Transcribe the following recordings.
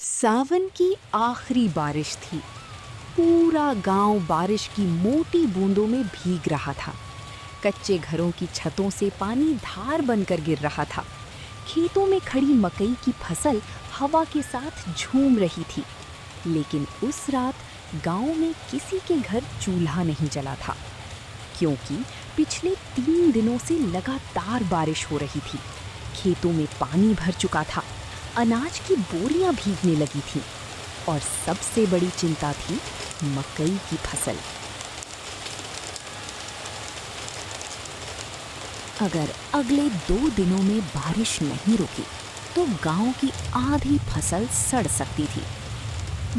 सावन की आखिरी बारिश थी। पूरा गांव बारिश की मोटी बूंदों में भीग रहा था। कच्चे घरों की छतों से पानी धार बनकर गिर रहा था। खेतों में खड़ी मकई की फसल हवा के साथ झूम रही थी। लेकिन उस रात गांव में किसी के घर चूल्हा नहीं जला था, क्योंकि पिछले 3 दिनों से लगातार बारिश हो रही थी। खेतों में पानी भर चुका था, अनाज की बोरियां भीगने लगी थीं, और सबसे बड़ी चिंता थी मकई की फसल। अगर अगले 2 दिनों में बारिश नहीं रुकी तो गांव की आधी फसल सड़ सकती थी।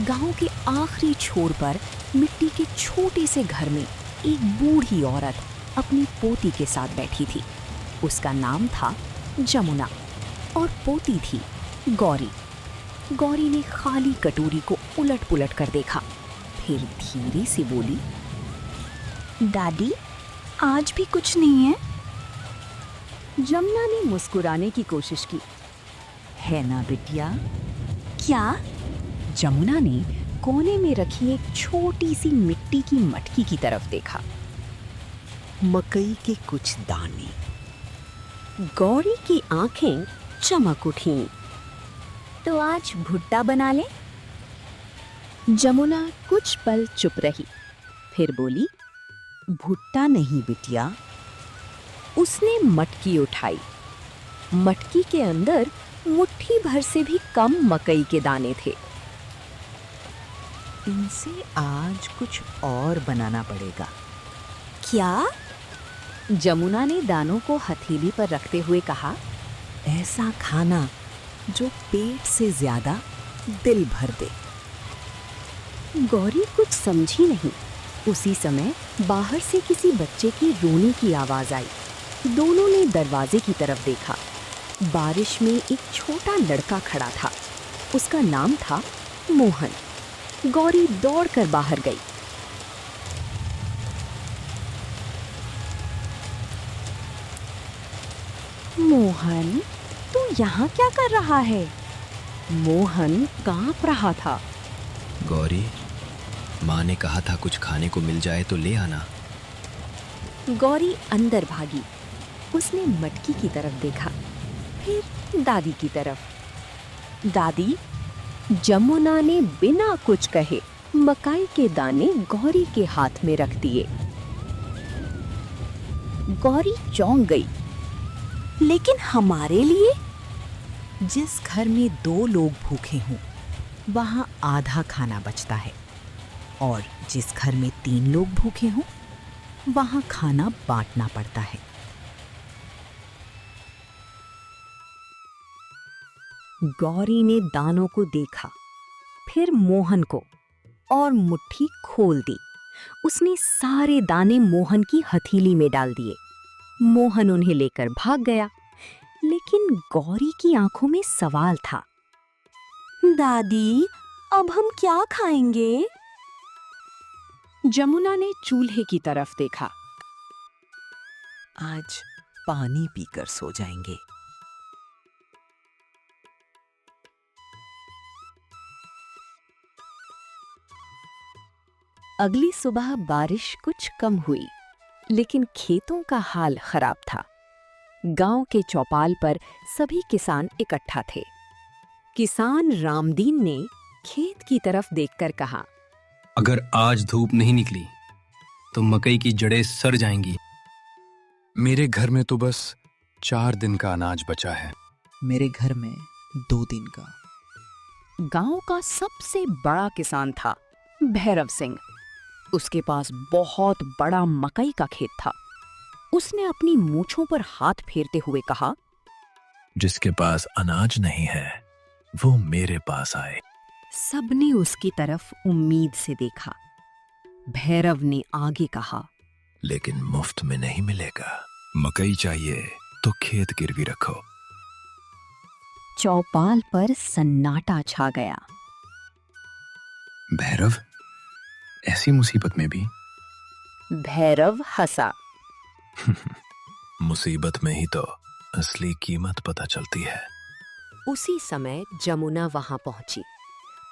गांव के आखिरी छोर पर मिट्टी के छोटे से घर में एक बूढ़ी औरत अपनी पोती के साथ बैठी थी। उसका नाम था जमुना और पोती थी गौरी। गौरी ने खाली कटोरी को उलट-पुलट कर देखा, फिर धीरे से बोली, दादी, आज भी कुछ नहीं है? जमुना ने मुस्कुराने की कोशिश की। है ना बिटिया? क्या? जमुना ने कोने में रखी एक छोटी सी मिट्टी की मटकी की तरफ देखा। मकई के कुछ दाने। गौरी की आंखें चमक उठीं। तो आज भुट्टा बना ले? जमुना कुछ पल चुप रही, फिर बोली, भुट्टा नहीं बिटिया। उसने मटकी उठाई। मटकी के अंदर मुट्ठी भर से भी कम मकई के दाने थे। इनसे आज कुछ और बनाना पड़ेगा। क्या? जमुना ने दानों को हथेली पर रखते हुए कहा, ऐसा खाना जो पेट से ज्यादा दिल भर दे। गौरी कुछ समझी नहीं। उसी समय बाहर से किसी बच्चे की रोने की आवाज आई। दोनों ने दरवाजे की तरफ देखा। बारिश में एक छोटा लड़का खड़ा था। उसका नाम था मोहन। गौरी दौड़कर बाहर गई। मोहन, तू यहाँ क्या कर रहा है? मोहन कांप रहा था। गौरी, माँ ने कहा था कुछ खाने को मिल जाए तो ले आना। गौरी अंदर भागी। उसने मटकी की तरफ देखा, फिर दादी की तरफ। दादी, जमुना ने बिना कुछ कहे मकई के दाने गौरी के हाथ में रख दिए। गौरी चौंक गई। लेकिन हमारे लिए? जिस घर में 2 लोग भूखे हों, वहाँ आधा खाना बचता है, और जिस घर में 3 लोग भूखे हों, वहाँ खाना बांटना पड़ता है। गौरी ने दानों को देखा, फिर मोहन को, और मुट्ठी खोल दी। उसने सारे दाने मोहन की हथेली में डाल दिए। मोहन उन्हें लेकर भाग गया, लेकिन गौरी की आंखों में सवाल था। दादी, अब हम क्या खाएंगे? जमुना ने चूल्हे की तरफ देखा। आज पानी पीकर सो जाएंगे। अगली सुबह बारिश कुछ कम हुई, लेकिन खेतों का हाल खराब था। गांव के चौपाल पर सभी किसान इकट्ठा थे। किसान रामदीन ने खेत की तरफ देखकर कहा, अगर आज धूप नहीं निकली तो मकई की जड़ें सड़ जाएंगी। मेरे घर में तो बस 4 दिन का अनाज बचा है। मेरे घर में 2 दिन का। गांव का सबसे बड़ा किसान था भैरव सिंह। उसके पास बहुत बड़ा मकई का खेत था। उसने अपनी मूंछों पर हाथ फेरते हुए कहा, जिसके पास अनाज नहीं है वो मेरे पास आए। सबने उसकी तरफ उम्मीद से देखा। भैरव ने आगे कहा, लेकिन मुफ्त में नहीं मिलेगा। मकई चाहिए तो खेत गिरवी रखो। चौपाल पर सन्नाटा छा गया। भैरव, ऐसी मुसीबत में भी? भैरव हंसा। मुसीबत में ही तो असली कीमत पता चलती है। उसी समय जमुना वहां पहुंची।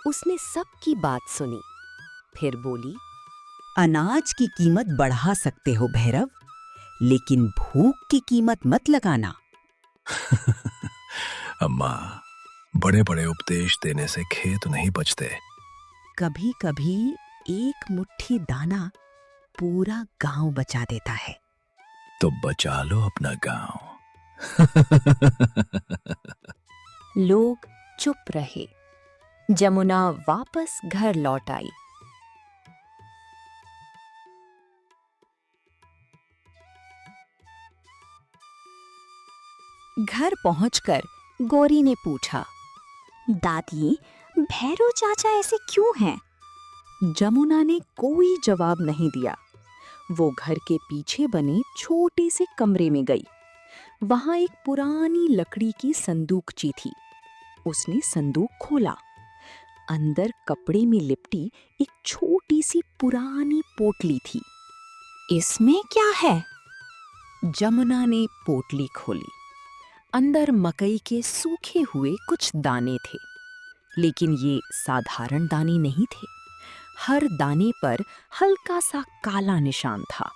उसने सबकी बात सुनी, फिर बोली, अनाज की कीमत बढ़ा सकते हो भैरव, लेकिन भूख की कीमत मत लगाना। अम्मा, बड़े बड़े उपदेश देने से खेत नहीं बचते। कभी कभी एक मुट्ठी दाना पूरा गांव बचा देता है। तो बचा लो अपना गांव। लोग चुप रहे। जमुना वापस घर लौट आई। घर पहुंचकर गौरी ने पूछा, दादी, भैरव चाचा ऐसे क्यों हैं? जमुना ने कोई जवाब नहीं दिया। वो घर के पीछे बने छोटे से कमरे में गई। वहां एक पुरानी लकड़ी की संदूकची थी। उसने संदूक खोला। अंदर कपड़े में लिपटी एक छोटी सी पुरानी पोटली थी। इसमें क्या है? जमुना ने पोटली खोली। अंदर मकई के सूखे हुए कुछ दाने थे, लेकिन ये साधारण दाने नहीं थे। हर दाने पर हल्का सा काला निशान था।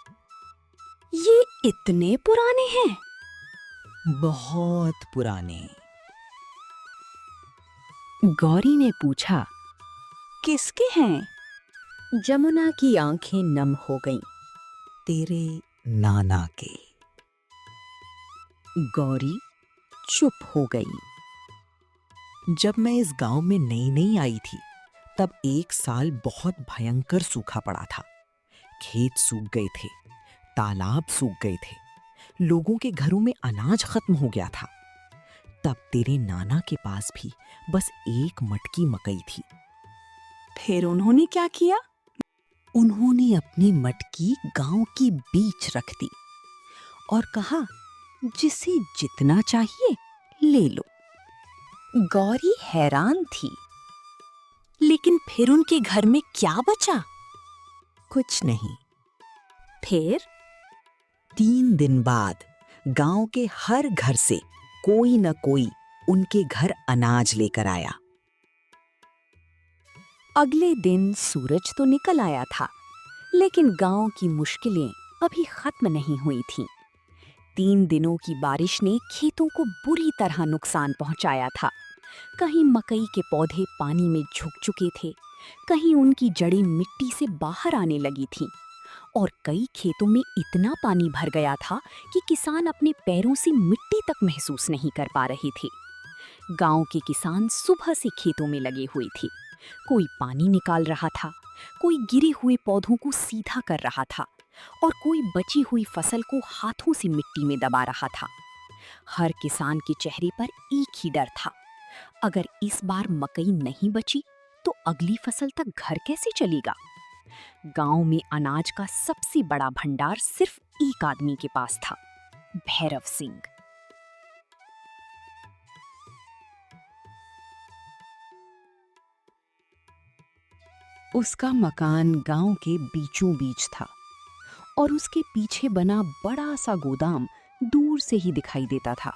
ये इतने पुराने हैं? बहुत पुराने। गौरी ने पूछा, किसके हैं? जमुना की आंखें नम हो गईं। तेरे नाना के। गौरी चुप हो गई। जब मैं इस गांव में नई नई आई थी, तब एक साल बहुत भयंकर सूखा पड़ा था। खेत सूख गए थे, तालाब सूख गए थे, लोगों के घरों में अनाज खत्म हो गया था। तब तेरे नाना के पास भी बस एक मटकी मकई थी। फिर उन्होंने क्या किया? उन्होंने अपनी मटकी गांव की बीच रख दी और कहा, जिसे जितना चाहिए ले लो। गौरी हैरान थी। लेकिन फिर उनके घर में क्या बचा? कुछ नहीं। फिर 3 दिन बाद गांव के हर घर से कोई न कोई उनके घर अनाज लेकर आया। अगले दिन सूरज तो निकल आया था, लेकिन गांव की मुश्किलें अभी खत्म नहीं हुई थीं। 3 दिनों की बारिश ने खेतों को बुरी तरह नुकसान पहुंचाया था। कहीं मकई के पौधे पानी में झुक चुके थे, कहीं उनकी जड़ें मिट्टी से बाहर आने लगी थीं, और कई खेतों में इतना पानी भर गया था कि किसान अपने पैरों से मिट्टी तक महसूस नहीं कर पा रहे थे। गांव के किसान सुबह से खेतों में लगे हुए थे। कोई पानी निकाल रहा था, कोई गिरे हुए पौधों को सीधा कर रहा था, और कोई बची हुई फसल को हाथों से मिट्टी में दबा रहा था। हर किसान के चेहरे पर एक ही डर था, अगर इस बार मकई नहीं बची तो अगली फसल तक घर कैसे चलेगा? गांव में अनाज का सबसे बड़ा भंडार सिर्फ एक आदमी के पास था, भैरव सिंह। उसका मकान गांव के बीचों बीच था और उसके पीछे बना बड़ा सा गोदाम दूर से ही दिखाई देता था।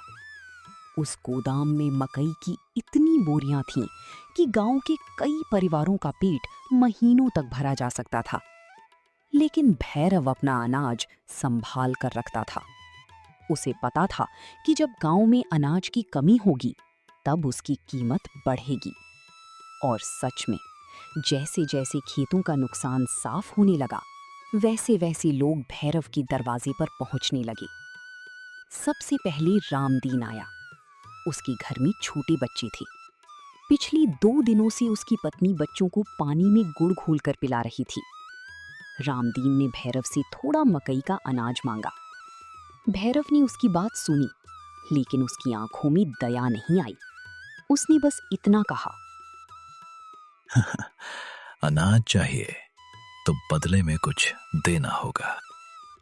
उस गोदाम में मकई की इतनी बोरियां थीं कि गांव के कई परिवारों का पेट महीनों तक भरा जा सकता था। लेकिन भैरव अपना अनाज संभाल कर रखता था। उसे पता था कि जब गांव में अनाज की कमी होगी तब उसकी कीमत बढ़ेगी। और सच में जैसे जैसे खेतों का नुकसान साफ होने लगा, वैसे वैसे लोग भैरव के दरवाजे पर पहुंचने लगे। सबसे पहले रामदीन आया। उसके घर में छोटे बच्चे थे। पिछली 2 दिनों से उसकी पत्नी बच्चों को पानी में गुड़ घोलकर पिला रही थी। रामदीन ने भैरव से थोड़ा मकई का अनाज मांगा। भैरव ने उसकी बात सुनी, लेकिन उसकी आंखों में दया नहीं आई। उसने बस इतना कहा, अनाज चाहिए तो बदले में कुछ देना होगा।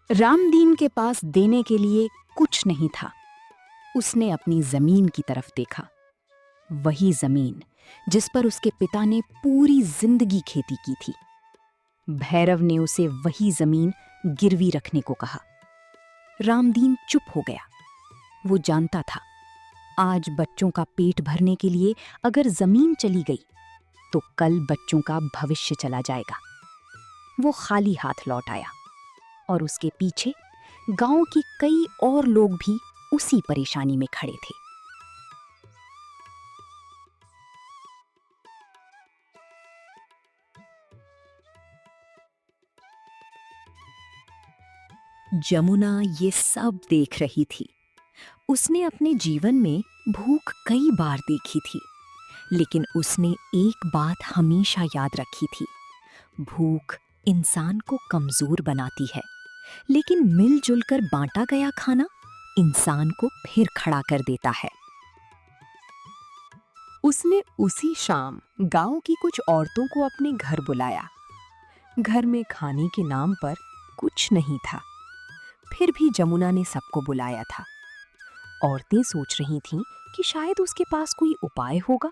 रामदीन के पास देने के लिए कुछ नहीं था। उसने अपनी जमीन की तरफ देखा, वही जमीन जिस पर उसके पिता ने पूरी जिंदगी खेती की थी। भैरव ने उसे वही जमीन गिरवी रखने को कहा। रामदीन चुप हो गया। वो जानता था, आज बच्चों का पेट भरने के लिए अगर जमीन चली गई तो कल बच्चों का भविष्य चला जाएगा। वो खाली हाथ लौट आया और उसके पीछे गांव के कई और लोग भी उसी परेशानी में खड़े थे। जमुना ये सब देख रही थी। उसने अपने जीवन में भूख कई बार देखी थी, लेकिन उसने एक बात हमेशा याद रखी थी। भूख इंसान को कमजोर बनाती है, लेकिन मिलजुल कर बांटा गया खाना इंसान को फिर खड़ा कर देता है। उसने उसी शाम गांव की कुछ औरतों को अपने घर बुलाया। घर में खाने के नाम पर कुछ नहीं था, फिर भी जमुना ने सबको बुलाया था। औरतें सोच रही थीं कि शायद उसके पास कोई उपाय होगा।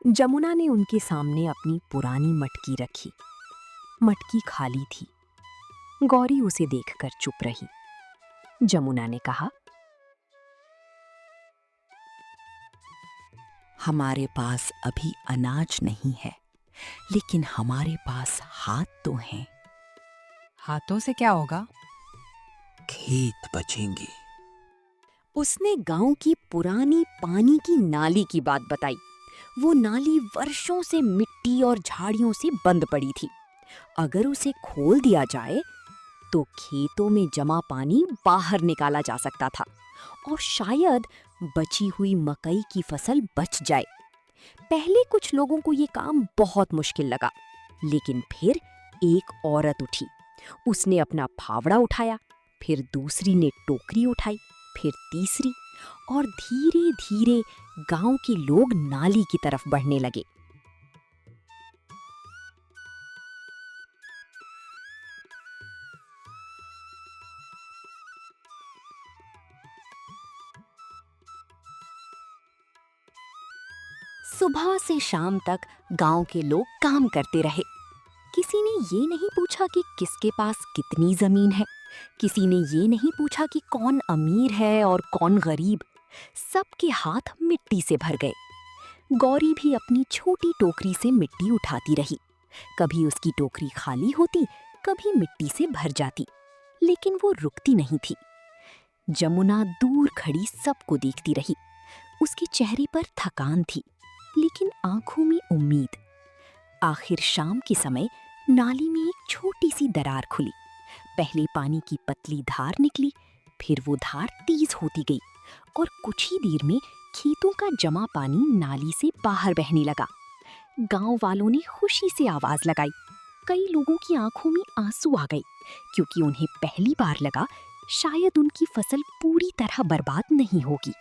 जमुना ने उनके सामने अपनी पुरानी मटकी रखी। मटकी खाली थी। गौरी उसे देखकर चुप रही। जमुना ने कहा, हमारे पास अभी अनाज नहीं है, लेकिन हमारे पास हाथ तो हैं। हाथों से क्या होगा? खेत बचेंगे। उसने गांव की पुरानी पानी की नाली की बात बताई। वो नाली वर्षों से मिट्टी और झाड़ियों से बंद पड़ी थी। अगर उसे खोल दिया जाए तो खेतों में जमा पानी बाहर निकाला जा सकता था और शायद बची हुई मकई की फसल बच जाए। पहले कुछ लोगों को ये काम बहुत मुश्किल लगा, लेकिन फिर एक औरत उठी। उसने अपना फावड़ा उठाया, फिर दूसरी ने टोकरी उठाई, फिर तीसरी, और धीरे धीरे गांव के लोग नाली की तरफ बढ़ने लगे। सुबह से शाम तक गांव के लोग काम करते रहे। किसी ने ये नहीं पूछा कि किसके पास कितनी जमीन है। किसी ने ये नहीं पूछा कि कौन अमीर है और कौन गरीब। सबके हाथ मिट्टी से भर गए। गौरी भी अपनी छोटी टोकरी से मिट्टी उठाती रही। कभी उसकी टोकरी खाली होती, कभी मिट्टी से भर जाती, लेकिन वो रुकती नहीं थी। जमुना दूर खड़ी सबको देखती रही। उसके चेहरे पर थकान थी, लेकिन आंखों में उम्मीद। आखिर शाम के समय नाली में एक छोटी सी दरार खुली। पहले पानी की पतली धार निकली, फिर वो धार तेज होती गई और कुछ ही देर में खेतों का जमा पानी नाली से बाहर बहने लगा। गांव वालों ने खुशी से आवाज लगाई। कई लोगों की आंखों में आंसू आ गए, क्योंकि उन्हें पहली बार लगा शायद उनकी फसल पूरी तरह बर्बाद नहीं होगी।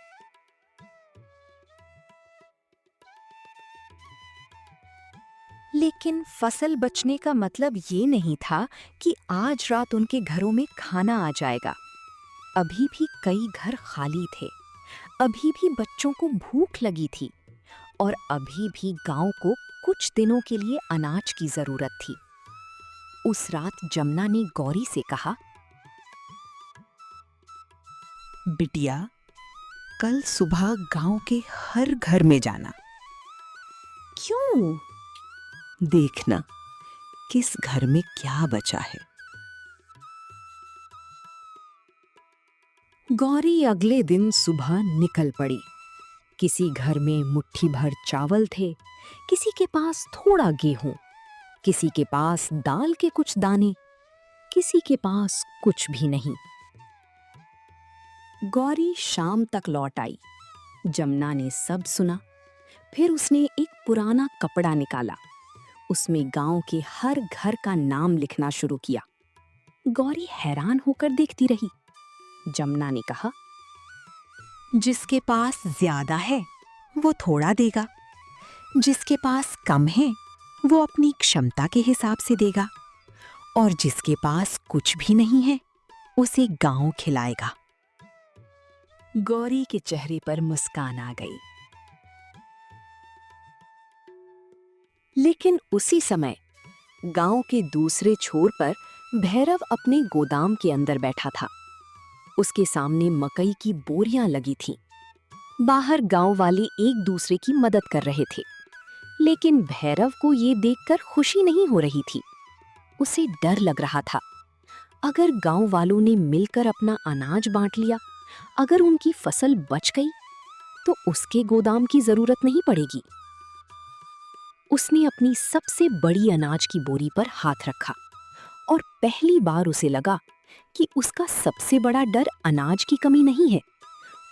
लेकिन फसल बचने का मतलब ये नहीं था कि आज रात उनके घरों में खाना आ जाएगा। अभी भी कई घर खाली थे, अभी भी बच्चों को भूख लगी थी, और अभी भी गांव को कुछ दिनों के लिए अनाज की जरूरत थी। उस रात जमुना ने गौरी से कहा, बिटिया, कल सुबह गांव के हर घर में जाना। क्यों? देखना किस घर में क्या बचा है। गौरी अगले दिन सुबह निकल पड़ी। किसी घर में मुट्ठी भर चावल थे, किसी के पास थोड़ा गेहूं, किसी के पास दाल के कुछ दाने, किसी के पास कुछ भी नहीं। गौरी शाम तक लौट आई। जमुना ने सब सुना। फिर उसने एक पुराना कपड़ा निकाला। उसमें गांव के हर घर का नाम लिखना शुरू किया। गौरी हैरान होकर देखती रही। जमुना ने कहा, जिसके पास ज्यादा है वो थोड़ा देगा, जिसके पास कम है वो अपनी क्षमता के हिसाब से देगा, और जिसके पास कुछ भी नहीं है उसे गांव खिलाएगा। गौरी के चेहरे पर मुस्कान आ गई। लेकिन उसी समय गांव के दूसरे छोर पर भैरव अपने गोदाम के अंदर बैठा था। उसके सामने मकई की बोरियां लगी थीं। बाहर गांव वाले एक दूसरे की मदद कर रहे थे, लेकिन भैरव को ये देखकर खुशी नहीं हो रही थी। उसे डर लग रहा था। अगर गांव वालों ने मिलकर अपना अनाज बांट लिया, अगर उनकी फसल बच गई, तो उसके गोदाम की जरूरत नहीं पड़ेगी। उसने अपनी सबसे बड़ी अनाज की बोरी पर हाथ रखा और पहली बार उसे लगा कि उसका सबसे बड़ा डर अनाज की कमी नहीं है,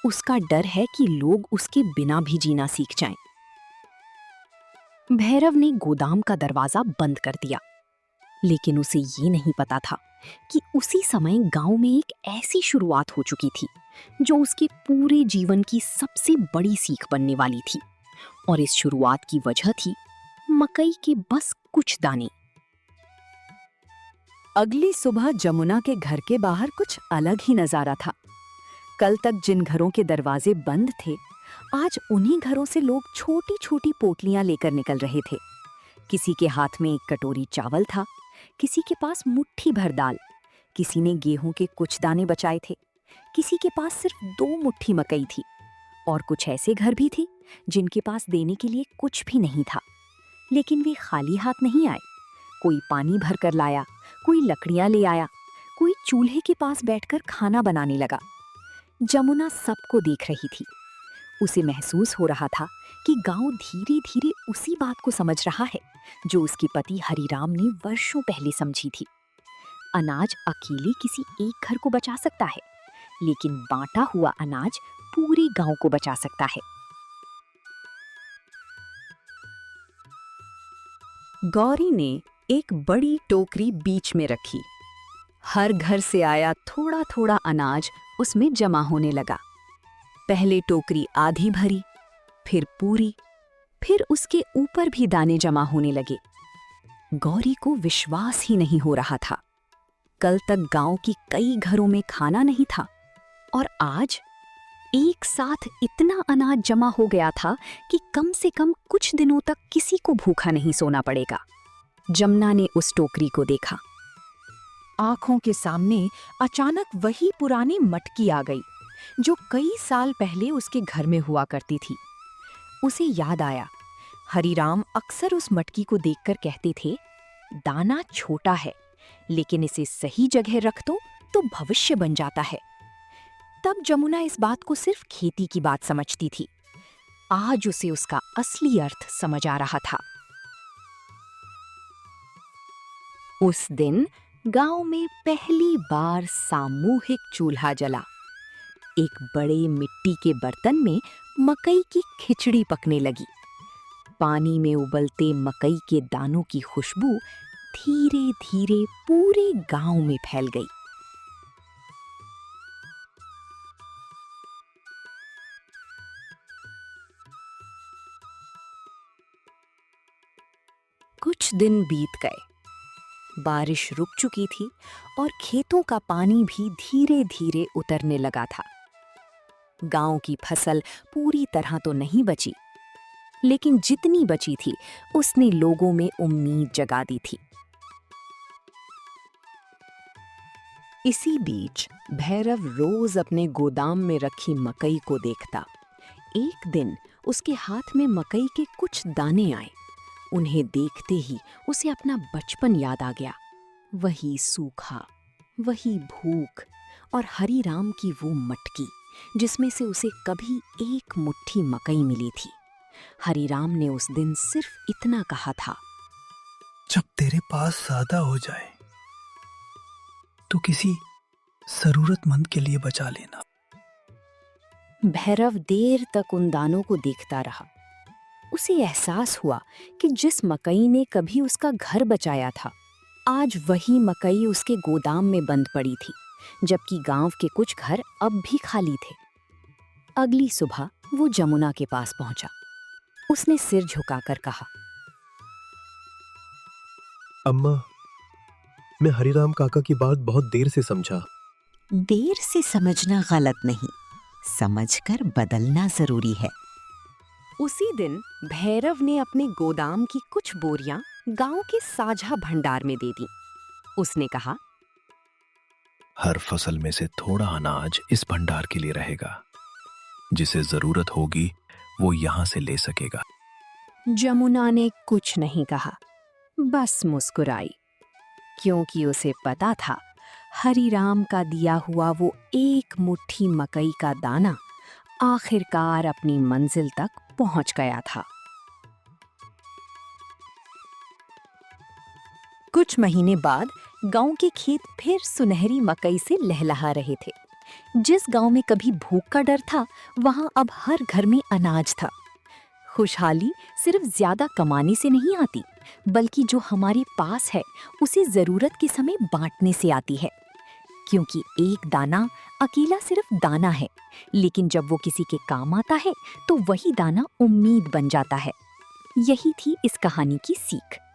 उसका डर है कि लोग उसके बिना भी जीना सीख जाएं। भैरव ने गोदाम का दरवाजा बंद कर दिया, लेकिन उसे ये नहीं पता था कि उसी समय गांव में एक ऐसी शुरुआत हो चुकी थी जो उसके पूरे जीवन की सबसे बड़ी सीख बनने वाली थी। और इस शुरुआत की वजह थी मकई के बस कुछ दाने। अगली सुबह जमुना के घर के बाहर कुछ अलग ही नजारा था। कल तक जिन घरों के दरवाजे बंद थे, आज उन्हीं घरों से लोग छोटी छोटी पोटलियां लेकर निकल रहे थे। किसी के हाथ में एक कटोरी चावल था, किसी के पास मुट्ठी भर दाल, किसी ने गेहूं के कुछ दाने बचाए थे, किसी के पास सिर्फ 2 मुट्ठी मकई थी। और कुछ ऐसे घर भी थे जिनके पास देने के लिए कुछ भी नहीं था, लेकिन वे खाली हाथ नहीं आए। कोई पानी भर कर लाया, कोई लकड़ियां ले आया, कोई चूल्हे के पास बैठकर खाना बनाने लगा। जमुना सबको देख रही थी। उसे महसूस हो रहा था कि गांव धीरे धीरे उसी बात को समझ रहा है जो उसके पति हरिराम ने वर्षों पहले समझी थी। अनाज अकेले किसी एक घर को बचा सकता है, लेकिन बांटा हुआ अनाज पूरे गांव को बचा सकता है। गौरी ने एक बड़ी टोकरी बीच में रखी। हर घर से आया थोड़ा थोड़ा अनाज उसमें जमा होने लगा। पहले टोकरी आधी भरी, फिर पूरी, फिर उसके ऊपर भी दाने जमा होने लगे। गौरी को विश्वास ही नहीं हो रहा था। कल तक गांव की कई घरों में खाना नहीं था, और आज एक साथ इतना अनाज जमा हो गया था कि कम से कम कुछ दिनों तक किसी को भूखा नहीं सोना पड़ेगा। जमुना ने उस टोकरी को देखा। आंखों के सामने अचानक वही पुरानी मटकी आ गई जो कई साल पहले उसके घर में हुआ करती थी। उसे याद आया, हरिराम अक्सर उस मटकी को देखकर कहते थे, दाना छोटा है, लेकिन इसे सही जगह रख दो तो भविष्य बन जाता है। तब जमुना इस बात को सिर्फ खेती की बात समझती थी। आज उसे उसका असली अर्थ समझ आ रहा था। उस दिन गांव में पहली बार सामूहिक चूल्हा जला। एक बड़े मिट्टी के बर्तन में मकई की खिचड़ी पकने लगी। पानी में उबलते मकई के दानों की खुशबू धीरे धीरे पूरे गांव में फैल गई। कुछ दिन बीत गए। बारिश रुक चुकी थी और खेतों का पानी भी धीरे धीरे उतरने लगा था। गांव की फसल पूरी तरह तो नहीं बची, लेकिन जितनी बची थी उसने लोगों में उम्मीद जगा दी थी। इसी बीच भैरव रोज अपने गोदाम में रखी मकई को देखता। एक दिन उसके हाथ में मकई के कुछ दाने आए। उन्हें देखते ही उसे अपना बचपन याद आ गया। वही सूखा, वही भूख, और हरिराम की वो मटकी जिसमें से उसे कभी एक मुट्ठी मकई मिली थी। हरिराम ने उस दिन सिर्फ इतना कहा था, जब तेरे पास ज्यादा हो जाए तो किसी जरूरतमंद के लिए बचा लेना। भैरव देर तक उन दानों को देखता रहा। उसे एहसास हुआ कि जिस मकई ने कभी उसका घर बचाया था, आज वही मकई उसके गोदाम में बंद पड़ी थी, जबकि गांव के कुछ घर अब भी खाली थे। अगली सुबह वो जमुना के पास पहुंचा। उसने सिर झुकाकर कहा, अम्मा, मैं हरिराम काका की बात बहुत देर से समझा। देर से समझना गलत नहीं, समझकर बदलना जरूरी है। उसी दिन भैरव ने अपने गोदाम की कुछ बोरियां गांव के साझा भंडार में दे दी। उसने कहा, हर फसल में से थोड़ा अनाज इस भंडार के लिए रहेगा। जिसे जरूरत होगी वो यहां से ले सकेगा। जमुना ने कुछ नहीं कहा, बस मुस्कुराई, क्योंकि उसे पता था हरिराम का दिया हुआ वो एक मुट्ठी मकई का दाना आखिरकार अपनी मंजिल तक पहुंच गया था। कुछ महीने बाद गांव के खेत फिर सुनहरी मकई से लहलहा रहे थे। जिस गांव में कभी भूख का डर था, वहां अब हर घर में अनाज था। खुशहाली सिर्फ ज्यादा कमाने से नहीं आती, बल्कि जो हमारे पास है उसे जरूरत के समय बांटने से आती है। क्योंकि एक दाना अकेला सिर्फ दाना है, लेकिन जब वो किसी के काम आता है तो वही दाना उम्मीद बन जाता है। यही थी इस कहानी की सीख।